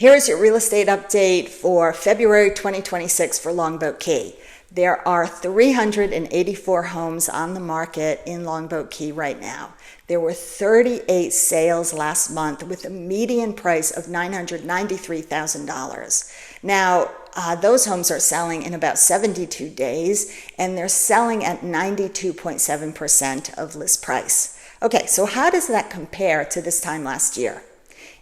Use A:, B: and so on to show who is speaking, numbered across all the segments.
A: Here is your real estate update for February 2026 for Longboat Key. There are 384 homes on the market in Longboat Key right now. There were 38 sales last month with a median price of $993,000. Now, those homes are selling in about 72 days, and they're selling at 92.7% of list price. Okay, so how does that compare to this time last year?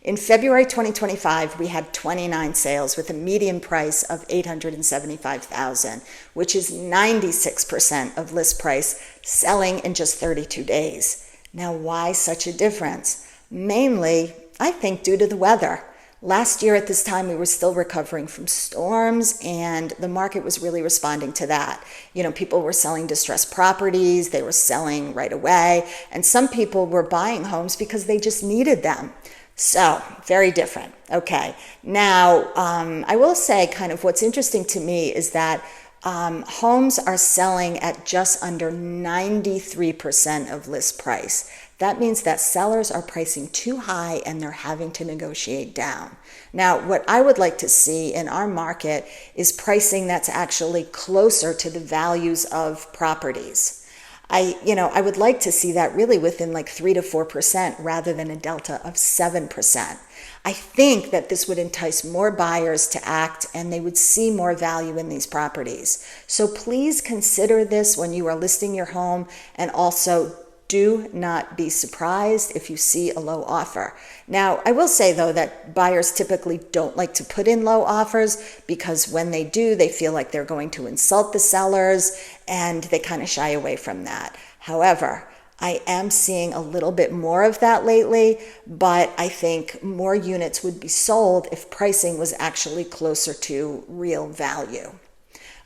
A: In February 2025, we had 29 sales with a median price of $875,000, which is 96% of list price, selling in just 32 days. Now, why such a difference? Mainly, I think due to the weather. Last year at this time, we were still recovering from storms, and the market was really responding to that. You know, people were selling distressed properties, they were selling right away, and some people were buying homes because they just needed them. So, very different. Okay. Now, I will say kind of what's interesting to me is that homes are selling at just under 93% of list price. That means that sellers are pricing too high and they're having to negotiate down. Now, what I would like to see in our market is pricing that's actually closer to the values of properties. I would like to see that really within like 3 to 4% rather than a delta of 7%. I think that this would entice more buyers to act and they would see more value in these properties. So please consider this when you are listing your home, and also do not be surprised if you see a low offer. Now, I will say though that buyers typically don't like to put in low offers because when they do, they feel like they're going to insult the sellers and they kind of shy away from that. However, I am seeing a little bit more of that lately, but I think more units would be sold if pricing was actually closer to real value.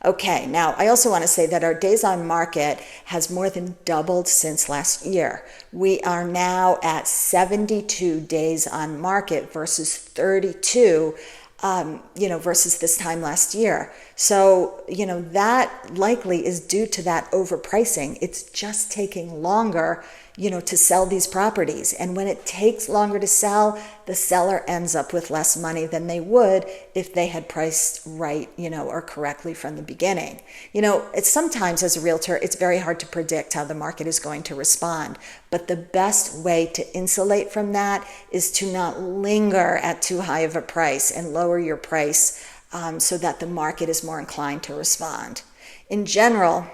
A: Okay, now I also want to say that our days on market has more than doubled since last year. We are now at 72 days on market versus 32, versus this time last year. So, that likely is due to that overpricing. It's just taking longer, to sell these properties. And when it takes longer to sell, the seller ends up with less money than they would if they had priced right, or correctly from the beginning. It's sometimes as a realtor, it's very hard to predict how the market is going to respond. But the best way to insulate from that is to not linger at too high of a price and lower your price so that the market is more inclined to respond. In general,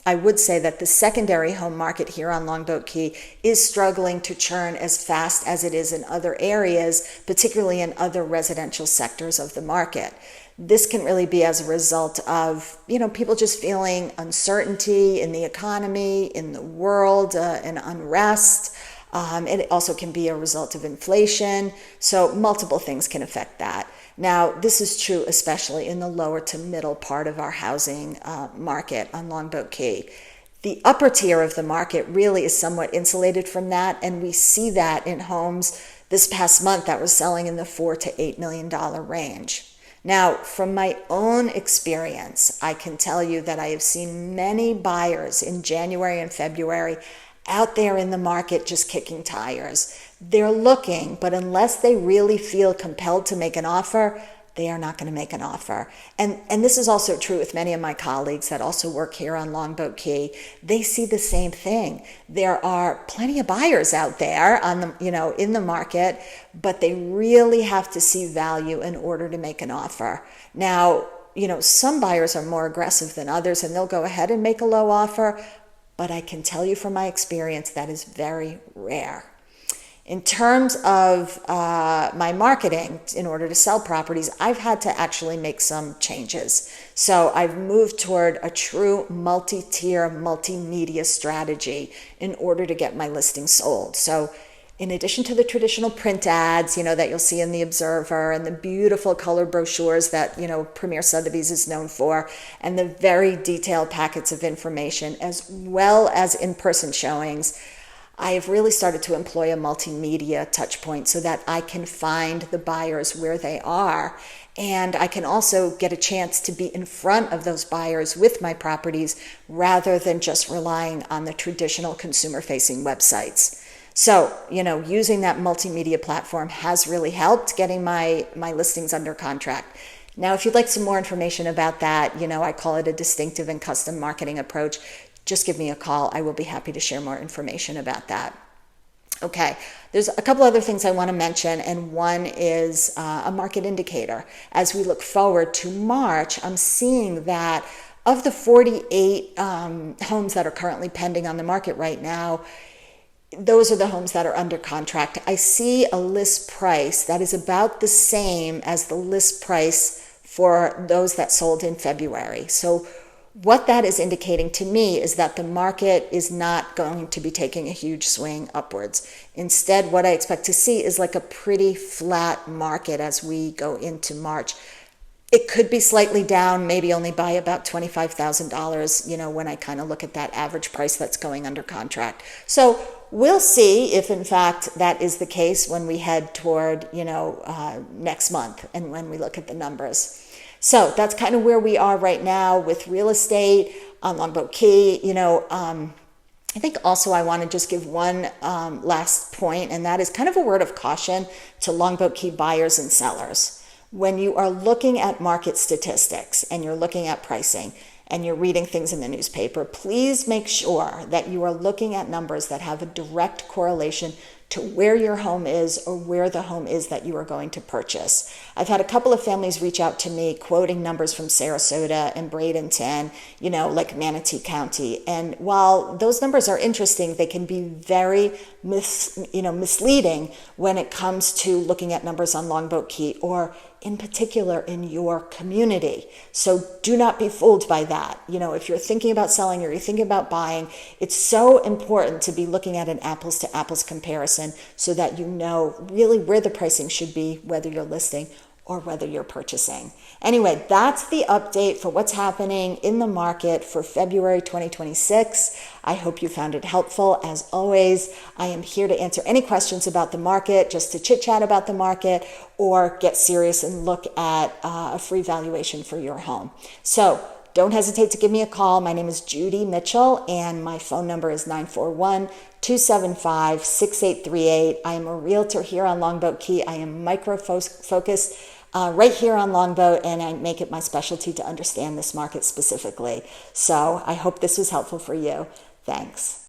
A: I would say that the secondary home market here on Longboat Key is struggling to churn as fast as it is in other areas, particularly in other residential sectors of the market. This can really be as a result of, people just feeling uncertainty in the economy, in the world, and unrest. It also can be a result of inflation. So multiple things can affect that. Now, this is true especially in the lower to middle part of our housing market on Longboat Key. The upper tier of the market really is somewhat insulated from that, and we see that in homes this past month that were selling in the $4 to $8 million range. Now, from my own experience, I can tell you that I have seen many buyers in January and February out there in the market just kicking tires. They're looking, but unless they really feel compelled to make an offer, they are not going to make an offer. And this is also true with many of my colleagues that also work here on Longboat Key. They see the same thing. There are plenty of buyers out there on the, in the market, but they really have to see value in order to make an offer. Now, some buyers are more aggressive than others and they'll go ahead and make a low offer, but I can tell you from my experience that is very rare. In terms of my marketing, in order to sell properties, I've had to actually make some changes. So I've moved toward a true multi-tier, multimedia strategy in order to get my listings sold. So in addition to the traditional print ads, that you'll see in the Observer and the beautiful color brochures that, Premier Sotheby's is known for, and the very detailed packets of information, as well as in-person showings, I have really started to employ a multimedia touch point so that I can find the buyers where they are. And I can also get a chance to be in front of those buyers with my properties rather than just relying on the traditional consumer-facing websites. So, using that multimedia platform has really helped getting my listings under contract. Now, if you'd like some more information about that, I call it a distinctive and custom marketing approach. Just give me a call. I will be happy to share more information about that. Okay, there's a couple other things I want to mention, and one is a market indicator. As we look forward to March, I'm seeing that of the 48 homes that are currently pending on the market right now, those are the homes that are under contract. I see a list price that is about the same as the list price for those that sold in February. So what that is indicating to me is that the market is not going to be taking a huge swing upwards. Instead, what I expect to see is like a pretty flat market as we go into March. It could be slightly down, maybe only by about $25,000, when I kind of look at that average price that's going under contract. So we'll see if, in fact, that is the case when we head toward, next month and when we look at the numbers. So that's kind of where we are right now with real estate on Longboat Key. I think also I want to just give one last point, and that is kind of a word of caution to Longboat Key buyers and sellers. When you are looking at market statistics and you're looking at pricing and you're reading things in the newspaper, please make sure that you are looking at numbers that have a direct correlation to where your home is or where the home is that you are going to purchase. I've had a couple of families reach out to me quoting numbers from Sarasota and Bradenton, like Manatee County. And while those numbers are interesting, they can be very misleading when it comes to looking at numbers on Longboat Key or in particular in your community. So do not be fooled by that. If you're thinking about selling or you're thinking about buying, it's so important to be looking at an apples to apples comparison so that you know really where the pricing should be, whether you're listing or whether you're purchasing. Anyway, that's the update for what's happening in the market for February 2026. I hope you found it helpful. As always, I am here to answer any questions about the market, just to chit chat about the market, or get serious and look at a free valuation for your home. So don't hesitate to give me a call. My name is Judy Mitchell, and my phone number is 941-275-6838. I am a realtor here on Longboat Key. I am micro-focused right here on Longboat, and I make it my specialty to understand this market specifically. So I hope this was helpful for you. Thanks.